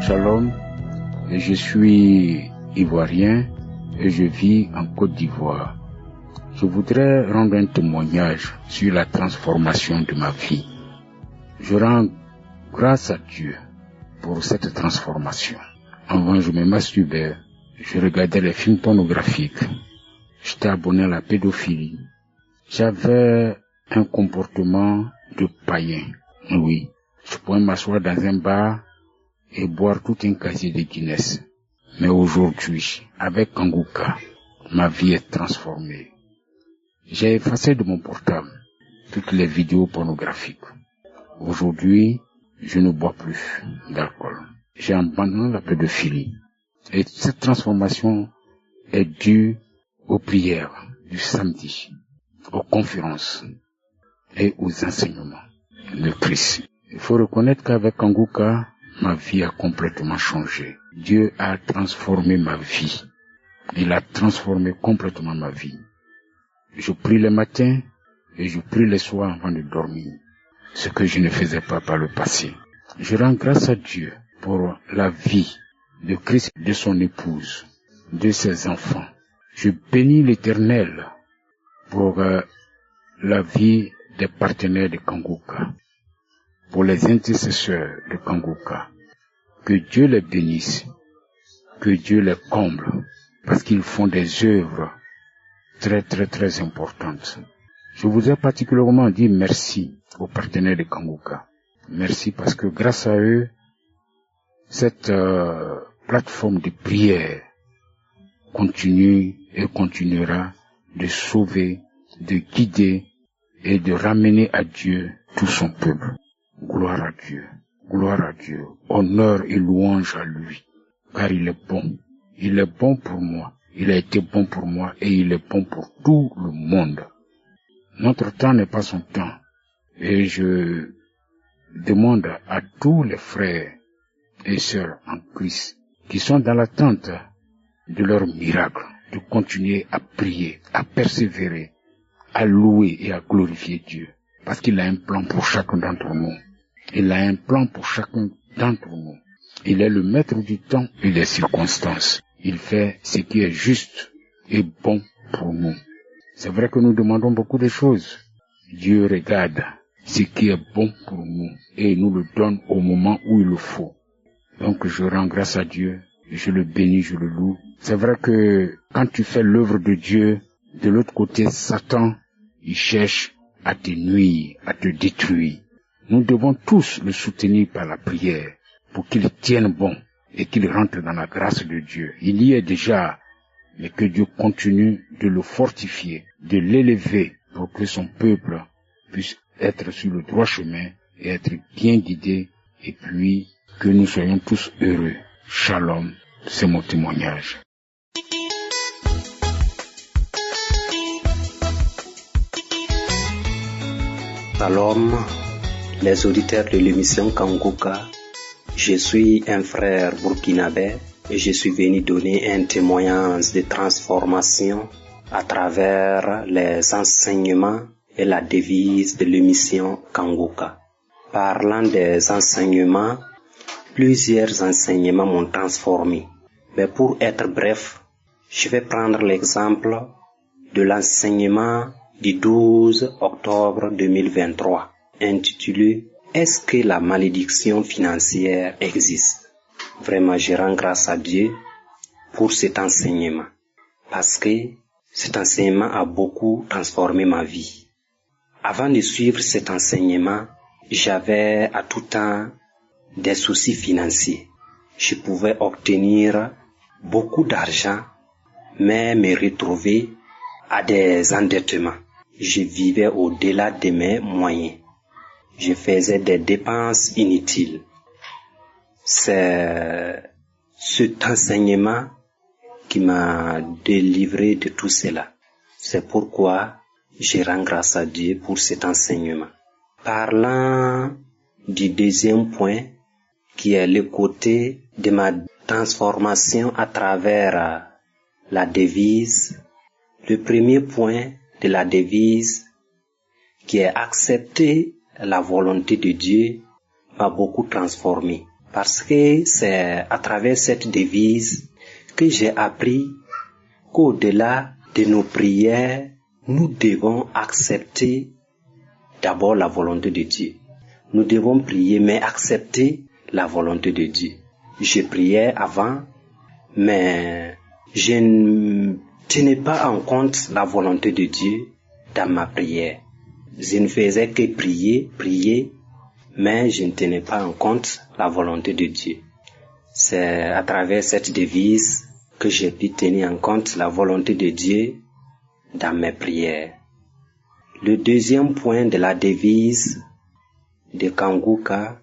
Shalom, je suis ivoirien et je vis en Côte d'Ivoire. Je voudrais rendre un témoignage sur la transformation de ma vie. Je rends grâce à Dieu pour cette transformation. Avant, je me masturbais, je regardais les films pornographiques, j'étais abonné à la pédophilie. J'avais un comportement de païen, oui. Je pouvais m'asseoir dans un bar et boire tout un casier de Guinness. Mais aujourd'hui, avec Kanguka, ma vie est transformée. J'ai effacé de mon portable toutes les vidéos pornographiques. Aujourd'hui, je ne bois plus d'alcool. J'ai abandonné la pédophilie. Et cette transformation est due aux prières du samedi, aux conférences et aux enseignements de Christ. Il faut reconnaître qu'avec Kanguka, ma vie a complètement changé. Dieu a transformé ma vie. Il a transformé complètement ma vie. Je prie le matin et je prie le soir avant de dormir, ce que je ne faisais pas par le passé. Je rends grâce à Dieu pour la vie de Christ, de son épouse, de ses enfants. Je bénis l'Éternel pour la vie des partenaires de Kanguka, pour les intercesseurs de Kanguka. Que Dieu les bénisse, que Dieu les comble, parce qu'ils font des œuvres très importantes. Je voudrais particulièrement dire merci aux partenaires de Kanguka. Merci parce que grâce à eux, cette plateforme de prière continue et continuera de sauver, de guider et de ramener à Dieu tout son peuple. Gloire à Dieu, gloire à Dieu, honneur et louange à lui, car il est bon. Il est bon pour moi, il a été bon pour moi et il est bon pour tout le monde. Notre temps n'est pas son temps et je demande à tous les frères et sœurs en Christ qui sont dans l'attente de leur miracle, de continuer à prier, à persévérer, à louer et à glorifier Dieu. Parce qu'il a un plan pour chacun d'entre nous. Il a un plan pour chacun d'entre nous. Il est le maître du temps et des circonstances. Il fait ce qui est juste et bon pour nous. C'est vrai que nous demandons beaucoup de choses. Dieu regarde ce qui est bon pour nous et nous le donne au moment où il le faut. Donc je rends grâce à Dieu, je le bénis, je le loue. C'est vrai que quand tu fais l'œuvre de Dieu, de l'autre côté, Satan, il cherche à te nuire, à te détruire. Nous devons tous le soutenir par la prière pour qu'il tienne bon et qu'il rentre dans la grâce de Dieu. Il y est déjà, mais que Dieu continue de le fortifier, de l'élever pour que son peuple puisse être sur le droit chemin et être bien guidé et puis que nous soyons tous heureux. Shalom, c'est mon témoignage. Shalom, les auditeurs de l'émission Kanguka. Je suis un frère burkinabé et je suis venu donner un témoignage de transformation à travers les enseignements et la devise de l'émission Kanguka. Parlant des enseignements, plusieurs enseignements m'ont transformé. Mais pour être bref, je vais prendre l'exemple de l'enseignement du 12 octobre 2023, intitulé « Est-ce que la malédiction financière existe ?» Vraiment, je rends grâce à Dieu pour cet enseignement, parce que cet enseignement a beaucoup transformé ma vie. Avant de suivre cet enseignement, j'avais à tout temps des soucis financiers. Je pouvais obtenir beaucoup d'argent, mais me retrouver à des endettements. Je vivais au-delà de mes moyens. Je faisais des dépenses inutiles. C'est cet enseignement qui m'a délivré de tout cela. C'est pourquoi je rends grâce à Dieu pour cet enseignement. Parlant du deuxième point, qui est le côté de ma transformation à travers la devise, le premier point de la devise, qui est accepter la volonté de Dieu, m'a beaucoup transformé. parce que c'est à travers cette devise que j'ai appris qu'au-delà de nos prières, nous devons accepter d'abord la volonté de Dieu. Nous devons prier, mais accepter la volonté de Dieu. Je priais avant, mais je ne tenais pas en compte la volonté de Dieu dans ma prière. Je ne faisais que prier, mais je ne tenais pas en compte la volonté de Dieu. C'est à travers cette devise que j'ai pu tenir en compte la volonté de Dieu dans mes prières. Le deuxième point de la devise de Kanguka,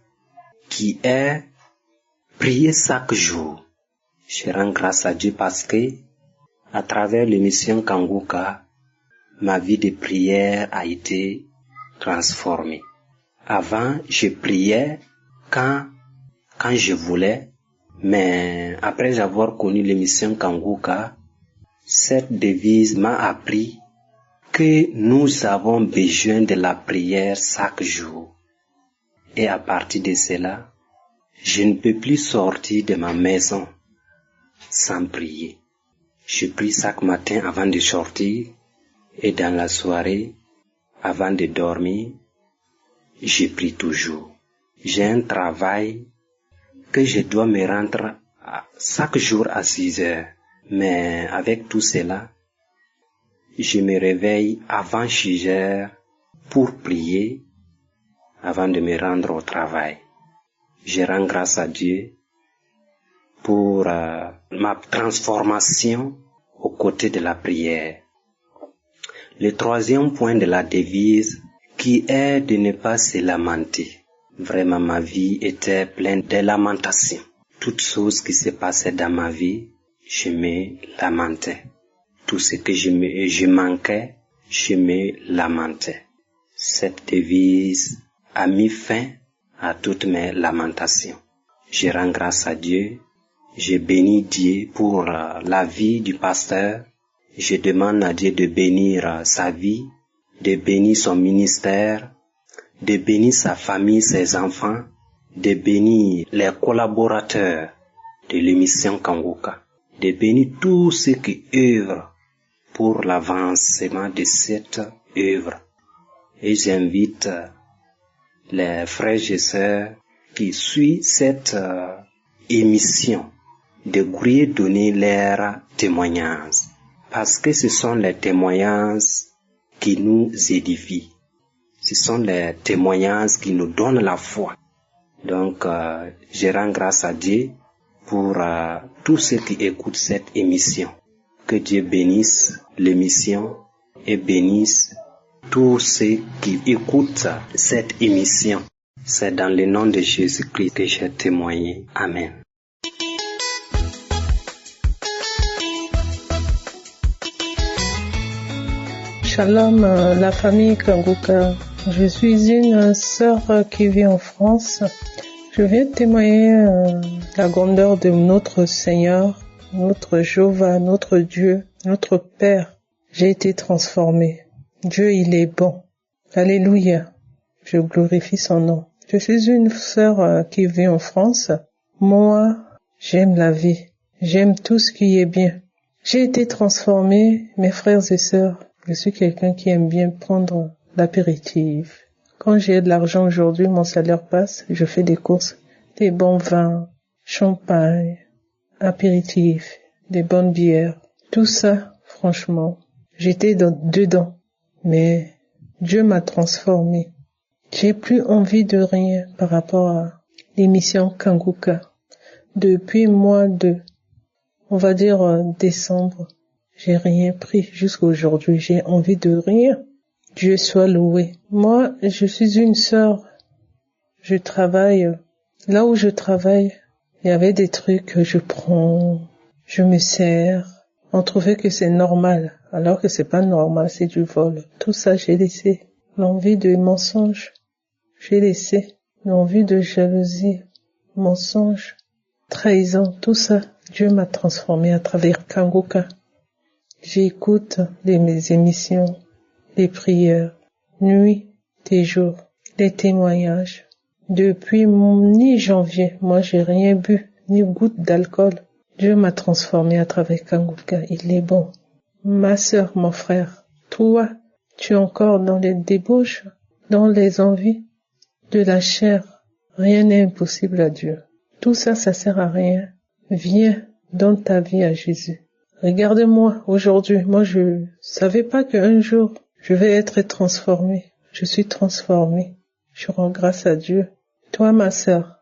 qui est prier chaque jour. Je rends grâce à Dieu parce que, à travers l'émission Kanguka, ma vie de prière a été transformée. Avant, je priais quand je voulais, mais après avoir connu l'émission Kanguka, cette devise m'a appris que nous avons besoin de la prière chaque jour. Et à partir de cela, je ne peux plus sortir de ma maison sans prier. Je prie chaque matin avant de sortir et dans la soirée, avant de dormir, je prie toujours. J'ai un travail que je dois me rendre chaque jour à 6 heures. Mais avec tout cela, je me réveille avant 6 heures pour prier avant de me rendre au travail. Je rends grâce à Dieu pour ma transformation aux côtés de la prière. Le troisième point de la devise qui est de ne pas se lamenter. Vraiment, ma vie était pleine de lamentations. Toutes choses qui se passaient dans ma vie, je me lamentais. Tout ce que je manquais, je me lamentais. Cette devise a mis fin à toutes mes lamentations. Je rends grâce à Dieu. Je bénis Dieu pour la vie du pasteur. Je demande à Dieu de bénir sa vie, de bénir son ministère, de bénir sa famille, ses enfants, de bénir les collaborateurs de l'émission Kanguka, de bénir tous ceux qui œuvrent pour l'avancement de cette œuvre. Et j'invite les frères et sœurs qui suivent cette émission de grouiller donner leur témoignage, parce que ce sont les témoignages qui nous édifient. Ce sont les témoignages qui nous donnent la foi. Donc, je rends grâce à Dieu pour tous ceux qui écoutent cette émission. Que Dieu bénisse l'émission et bénisse tous ceux qui écoutent cette émission. C'est dans le nom de Jésus-Christ que j'ai témoigné. Amen. Shalom, la famille Kanguka. Je suis une sœur qui vit en France. Je viens témoigner la grandeur de notre Seigneur, notre Jéhovah, notre Dieu, notre Père. J'ai été transformée. Dieu, il est bon. Alléluia. Je glorifie son nom. Je suis une sœur qui vit en France. Moi, j'aime la vie. J'aime tout ce qui est bien. J'ai été transformée, mes frères et sœurs. Je suis quelqu'un qui aime bien prendre l'apéritif. Quand j'ai de l'argent aujourd'hui, mon salaire passe, je fais des courses, des bons vins, champagne, apéritifs, des bonnes bières. Tout ça, franchement, j'étais dedans. Mais Dieu m'a transformé. J'ai plus envie de rien par rapport à l'émission Kanguka. Depuis mois de, on va dire décembre, j'ai rien pris jusqu'à aujourd'hui. J'ai envie de rien. Dieu soit loué. Moi, je suis une sœur. Je travaille. Là où je travaille, il y avait des trucs que je prends, je me sers. On trouvait que c'est normal, alors que c'est pas normal, c'est du vol. Tout ça, j'ai laissé. L'envie de mensonge, j'ai laissé. L'envie de jalousie, mensonge, trahison, tout ça, Dieu m'a transformé à travers Kanguka. J'écoute mes émissions, les prières, nuit et jour, les témoignages. Depuis mi-janvier, moi j'ai rien bu, ni goutte d'alcool. Dieu m'a transformé à travers Kanguka, il est bon. Ma sœur, mon frère, toi, tu es encore dans les débauches, dans les envies de la chair. Rien n'est impossible à Dieu. Tout ça, ça sert à rien. Viens, donne ta vie à Jésus. Regarde-moi aujourd'hui. Moi, je savais pas qu'un jour, je vais être transformée. Je suis transformée. Je rends grâce à Dieu. Toi, ma sœur,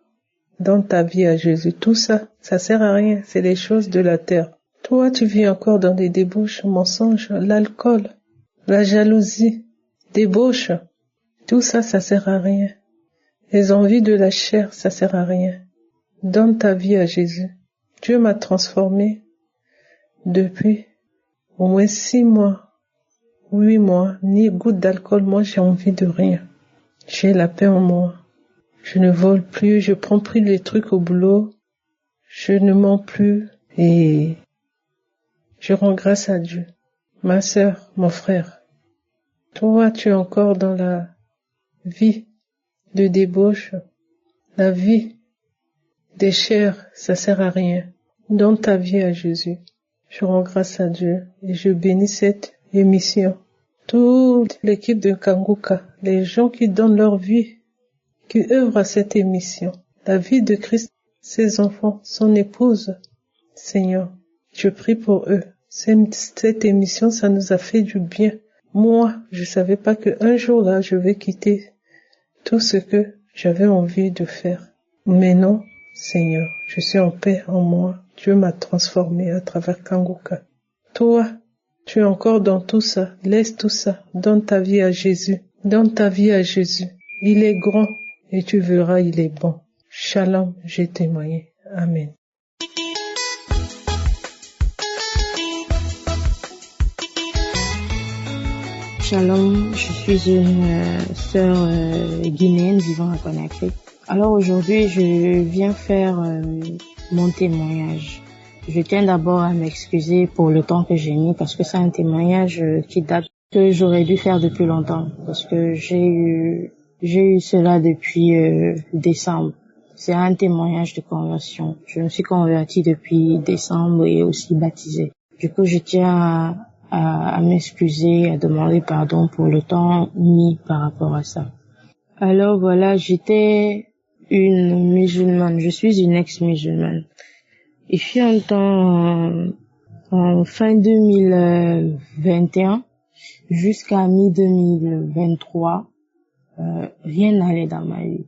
donne ta vie à Jésus. Tout ça, ça sert à rien. C'est les choses de la terre. Toi, tu vis encore dans des débauches, mensonges, l'alcool, la jalousie, débauche. Tout ça, ça sert à rien. Les envies de la chair, ça sert à rien. Donne ta vie à Jésus. Dieu m'a transformé depuis au moins 6 mois, 8 mois, ni goutte d'alcool. Moi, j'ai envie de rien. J'ai la paix en moi. Je ne vole plus, je prends plus les trucs au boulot. Je ne mens plus et je rends grâce à Dieu. Ma sœur, mon frère, toi, tu es encore dans la vie de débauche, la vie des chairs, ça sert à rien. Donne ta vie à Jésus. Je rends grâce à Dieu et je bénis cette émission. Toute l'équipe de Kanguka, les gens qui donnent leur vie, qui œuvrent à cette émission, la vie de Christ, ses enfants, son épouse. Seigneur, je prie pour eux. Cette émission, ça nous a fait du bien. Moi, je savais pas qu'un jour là, je vais quitter tout ce que j'avais envie de faire. Mais non, Seigneur, je suis en paix en moi. Dieu m'a transformé à travers Kanguka. Toi, tu es encore dans tout ça. Laisse tout ça. Donne ta vie à Jésus. Donne ta vie à Jésus. Il est grand et tu verras, il est bon. Shalom, j'ai témoigné. Amen. Shalom, je suis une sœur guinéenne vivant à Conakry. Alors aujourd'hui, je viens faire mon témoignage. Je tiens d'abord à m'excuser pour le temps que j'ai mis parce que c'est un témoignage qui date, que j'aurais dû faire depuis longtemps parce que j'ai eu cela depuis décembre. C'est un témoignage de conversion. Je me suis convertie depuis décembre et aussi baptisée. Du coup, je tiens à m'excuser, à demander pardon pour le temps mis par rapport à ça. Alors voilà, j'étais une musulmane, je suis une ex-musulmane. Et puis un temps, en fin 2021, jusqu'à mi-2023, rien n'allait dans ma vie.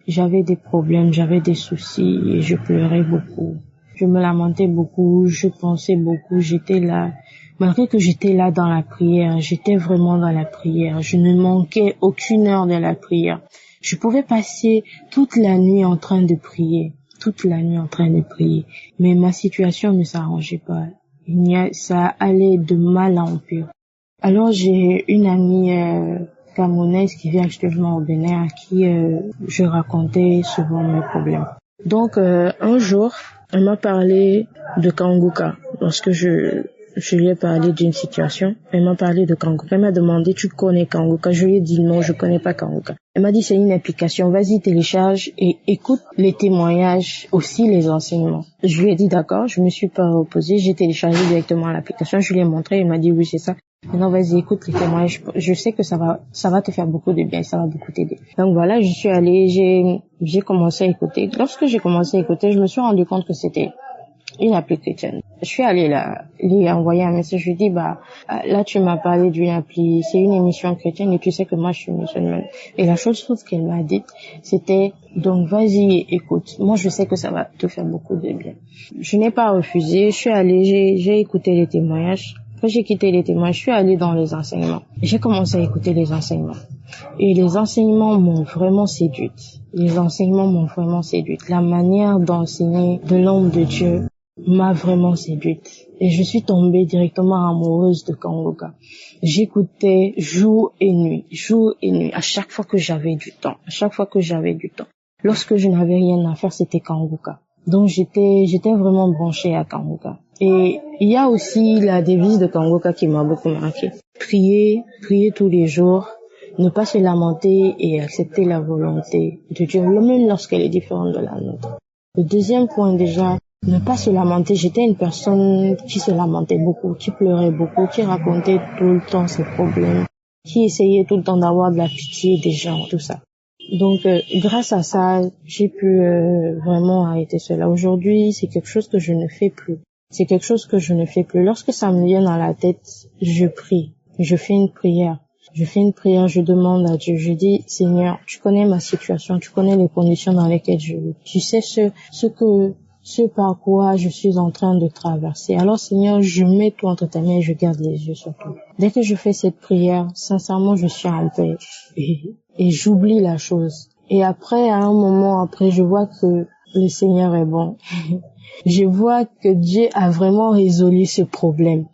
J'avais des problèmes, j'avais des soucis et je pleurais beaucoup. Je me lamentais beaucoup, je pensais beaucoup, j'étais là. Malgré que j'étais là dans la prière, j'étais vraiment dans la prière. Je ne manquais aucune heure de la prière. Je pouvais passer toute la nuit en train de prier. Mais ma situation ne s'arrangeait pas. Ça allait de mal en pire. Alors j'ai une amie camerounaise qui vit actuellement au Bénin à qui je racontais souvent mes problèmes. Donc un jour, elle m'a parlé de Kanguka. Lorsque je lui ai parlé d'une situation, elle m'a parlé de Kanguka. Elle m'a demandé, tu connais Kanguka? Je lui ai dit non, je connais pas Kanguka. Elle m'a dit, c'est une application, vas-y, télécharge et écoute les témoignages, aussi les enseignements. Je lui ai dit d'accord, je me suis pas opposée, j'ai téléchargé directement l'application, je lui ai montré, elle m'a dit oui, c'est ça. Maintenant, vas-y, écoute les témoignages, je sais que ça va te faire beaucoup de bien, ça va beaucoup t'aider. Donc voilà, je suis allée, j'ai commencé à écouter. Lorsque j'ai commencé à écouter, je me suis rendu compte que c'était une appli chrétienne. Je suis allée là, lui envoyer un message, je lui ai dit, là tu m'as parlé d'une appli, c'est une émission chrétienne et tu sais que moi je suis musulmane. Et la chose qu'elle m'a dit, c'était, donc vas-y, écoute, moi je sais que ça va te faire beaucoup de bien. Je n'ai pas refusé, je suis allée, j'ai écouté les témoignages. Quand j'ai quitté les témoignages, je suis allée dans les enseignements. J'ai commencé à écouter les enseignements. Et les enseignements m'ont vraiment séduite. La manière d'enseigner de l'homme de Dieu m'a vraiment séduite. Et je suis tombée directement amoureuse de Kanguka. J'écoutais jour et nuit, à chaque fois que j'avais du temps. Lorsque je n'avais rien à faire, c'était Kanguka. Donc j'étais vraiment branchée à Kanguka. Et il y a aussi la devise de Kanguka qui m'a beaucoup marqué. Prier tous les jours ne pas se lamenter et accepter la volonté de Dieu, même lorsqu'elle est différente de la nôtre. Le deuxième point déjà, ne pas se lamenter. J'étais une personne qui se lamentait beaucoup, qui pleurait beaucoup, qui racontait tout le temps ses problèmes, qui essayait tout le temps d'avoir de la pitié des gens, tout ça. Donc, grâce à ça, j'ai pu vraiment arrêter cela. Aujourd'hui, c'est quelque chose que je ne fais plus. C'est quelque chose que je ne fais plus. Lorsque ça me vient dans la tête, je prie. Je fais une prière. Je demande à Dieu. Je dis, Seigneur, tu connais ma situation, tu connais les conditions dans lesquelles je vis. Tu sais ce par quoi je suis en train de traverser. Alors, Seigneur, je mets tout entre tes mains et je garde les yeux sur toi. Dès que je fais cette prière, sincèrement, je suis en paix et j'oublie la chose. Et après, à un moment après, je vois que le Seigneur est bon. Je vois que Dieu a vraiment résolu ce problème.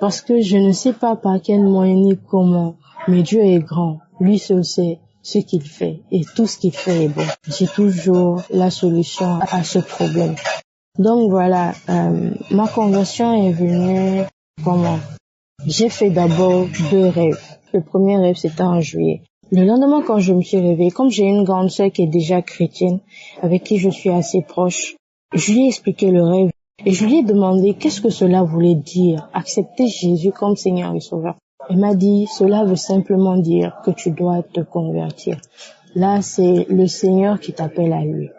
Parce que je ne sais pas par quel moyen ni comment, mais Dieu est grand. Lui seul sait ce qu'il fait. Et tout ce qu'il fait est bon. J'ai toujours la solution à ce problème. Donc voilà, ma conversion est venue comment? J'ai fait d'abord 2 rêves. Le premier rêve, c'était en juillet. Le lendemain, quand je me suis réveillée, comme j'ai une grande sœur qui est déjà chrétienne, avec qui je suis assez proche, je lui ai expliqué le rêve et je lui ai demandé qu'est-ce que cela voulait dire, accepter Jésus comme Seigneur et Sauveur. Elle m'a dit, cela veut simplement dire que tu dois te convertir. Là, c'est le Seigneur qui t'appelle à lui.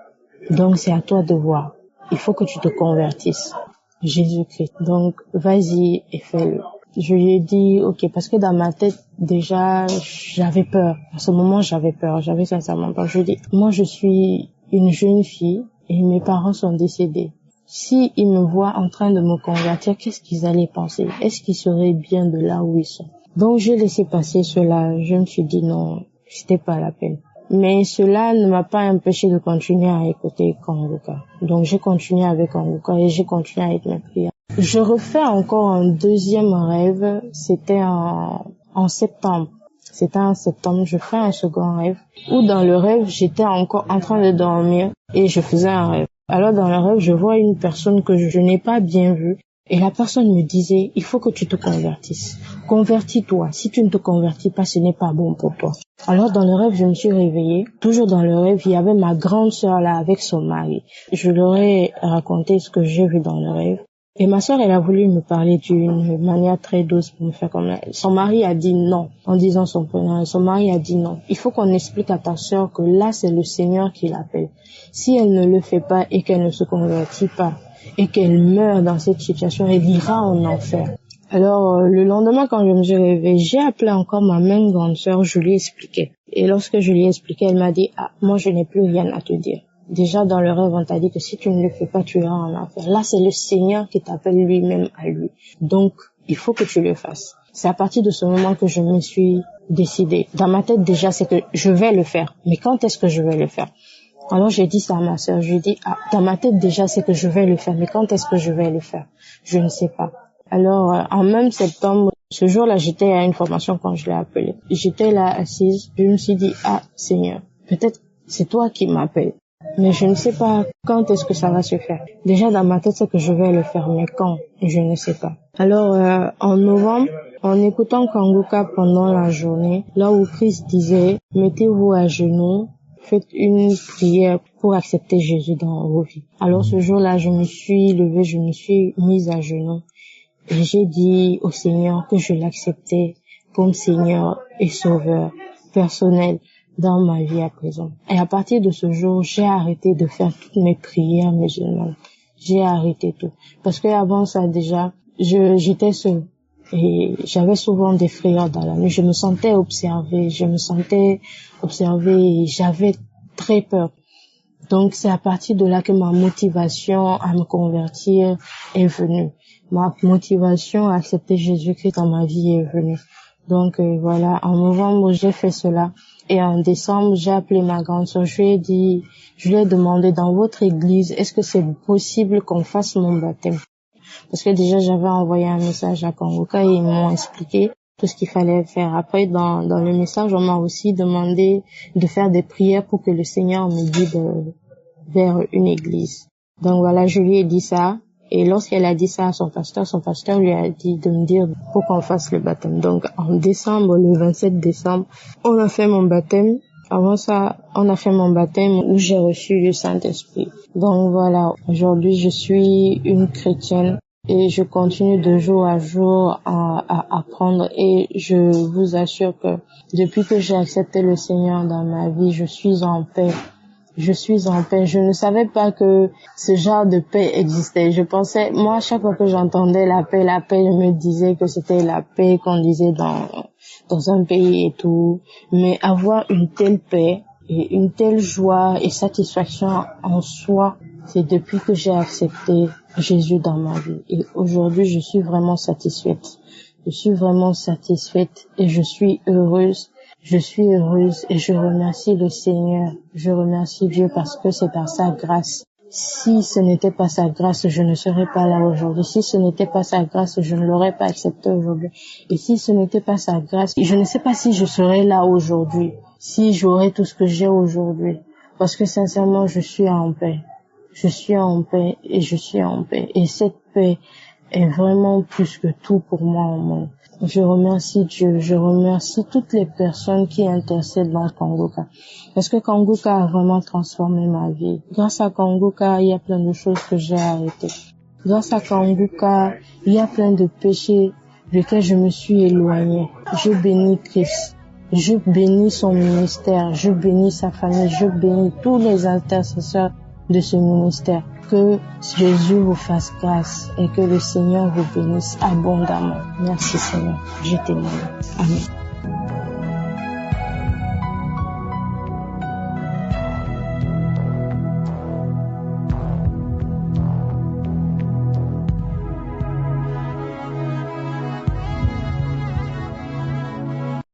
Donc, c'est à toi de voir. Il faut que tu te convertisses. Jésus-Christ. Donc, vas-y et fais-le. Je lui ai dit, ok, parce que dans ma tête, déjà, j'avais peur. À ce moment, j'avais peur. J'avais sincèrement peur. Je lui ai dit, moi, je suis une jeune fille et mes parents sont décédés. Si ils me voient en train de me convertir, qu'est-ce qu'ils allaient penser? Est-ce qu'ils seraient bien de là où ils sont? Donc, j'ai laissé passer cela. Je me suis dit non, c'était pas la peine. Mais cela ne m'a pas empêché de continuer à écouter Kanguka. Donc, j'ai continué avec Kanguka et j'ai continué avec mes prières. Je refais encore un deuxième rêve. C'était en septembre. C'était en septembre. Je fais un second rêve où dans le rêve, j'étais encore en train de dormir et je faisais un rêve. Alors, dans le rêve, je vois une personne que je n'ai pas bien vue. Et la personne me disait, il faut que tu te convertisses. Convertis-toi. Si tu ne te convertis pas, ce n'est pas bon pour toi. Alors, dans le rêve, je me suis réveillée. Toujours dans le rêve, il y avait ma grande sœur là avec son mari. Je leur ai raconté ce que j'ai vu dans le rêve. Et ma sœur, elle a voulu me parler d'une manière très douce pour me faire comme ça. Son mari a dit non, en disant son prénom. Son mari a dit non. Il faut qu'on explique à ta sœur que là, c'est le Seigneur qui l'appelle. Si elle ne le fait pas et qu'elle ne se convertit pas, et qu'elle meurt dans cette situation, elle ira en enfer. Alors, le lendemain, quand je me suis réveillée, j'ai appelé encore ma même grande sœur, je lui ai expliqué. Et lorsque je lui ai expliqué, elle m'a dit, moi, je n'ai plus rien à te dire. Déjà, dans le rêve, on t'a dit que si tu ne le fais pas, tu iras en enfer. Là, c'est le Seigneur qui t'appelle lui-même à lui. Donc, il faut que tu le fasses. C'est à partir de ce moment que je me suis décidée. Dans ma tête, déjà, c'est que je vais le faire. Mais quand est-ce que je vais le faire? Alors, j'ai dit ça à ma sœur. Je lui ai dit, dans ma tête, déjà, c'est que je vais le faire. Mais quand est-ce que je vais le faire? Je ne sais pas. Alors, en même septembre, ce jour-là, j'étais à une formation quand je l'ai appelé. J'étais là, assise. Je me suis dit, Seigneur, peut-être c'est toi qui m'appelles. Mais je ne sais pas quand est-ce que ça va se faire. Déjà, dans ma tête, c'est que je vais le faire. Mais quand? Je ne sais pas. Alors, en novembre, en écoutant Kanguka pendant la journée, là où Christ disait, mettez-vous à genoux, faites une prière pour accepter Jésus dans vos vies. Alors ce jour-là, je me suis levée, je me suis mise à genoux et j'ai dit au Seigneur que je l'acceptais comme Seigneur et Sauveur personnel dans ma vie à présent. Et à partir de ce jour, j'ai arrêté de faire toutes mes prières musulmanes. J'ai arrêté tout. Parce que avant ça déjà, j'étais seule. Et j'avais souvent des frayeurs dans la nuit. Je me sentais observée et j'avais très peur. Donc c'est à partir de là que ma motivation à me convertir est venue. Ma motivation à accepter Jésus-Christ dans ma vie est venue. Donc voilà, en novembre j'ai fait cela. Et en décembre, j'ai appelé ma grande sœur. Je lui ai demandé dans votre église, est-ce que c'est possible qu'on fasse mon baptême? Parce que déjà, j'avais envoyé un message à Kanguka et ils m'ont expliqué tout ce qu'il fallait faire. Après, dans le message, on m'a aussi demandé de faire des prières pour que le Seigneur me guide vers une église. Donc voilà, je lui ai dit ça Et lorsqu'elle a dit ça à son pasteur lui a dit de me dire pour qu'on fasse le baptême. Donc en décembre, le 27 décembre, on a fait mon baptême. Avant ça, on a fait mon baptême où j'ai reçu le Saint-Esprit. Donc voilà, aujourd'hui je suis une chrétienne et je continue de jour à jour à apprendre, et je vous assure que depuis que j'ai accepté le Seigneur dans ma vie, je suis en paix. Je suis en paix. Je ne savais pas que ce genre de paix existait. Je pensais, moi, à chaque fois que j'entendais la paix, je me disais que c'était la paix qu'on disait dans un pays et tout. Mais avoir une telle paix et une telle joie et satisfaction en soi, c'est depuis que j'ai accepté Jésus dans ma vie. Et aujourd'hui, je suis vraiment satisfaite. Je suis vraiment satisfaite et je suis heureuse. Je suis heureuse et je remercie le Seigneur. Je remercie Dieu parce que c'est par sa grâce. Si ce n'était pas sa grâce, je ne serais pas là aujourd'hui. Si ce n'était pas sa grâce, je ne l'aurais pas accepté aujourd'hui. Et si ce n'était pas sa grâce, je ne sais pas si je serais là aujourd'hui, si j'aurais tout ce que j'ai aujourd'hui. Parce que sincèrement, je suis en paix. Je suis en paix et je suis en paix. Et cette paix est vraiment plus que tout pour moi au monde. Je remercie Dieu, je remercie toutes les personnes qui intercèdent dans Kanguka. Parce que Kanguka a vraiment transformé ma vie. Grâce à Kanguka, il y a plein de choses que j'ai arrêtées. Grâce à Kanguka, il y a plein de péchés desquels je me suis éloignée. Je bénis Christ. Je bénis son ministère. Je bénis sa famille. Je bénis tous les intercesseurs de ce ministère. Que Jésus vous fasse grâce et que le Seigneur vous bénisse abondamment. Merci Seigneur. Je t'aime. Amen.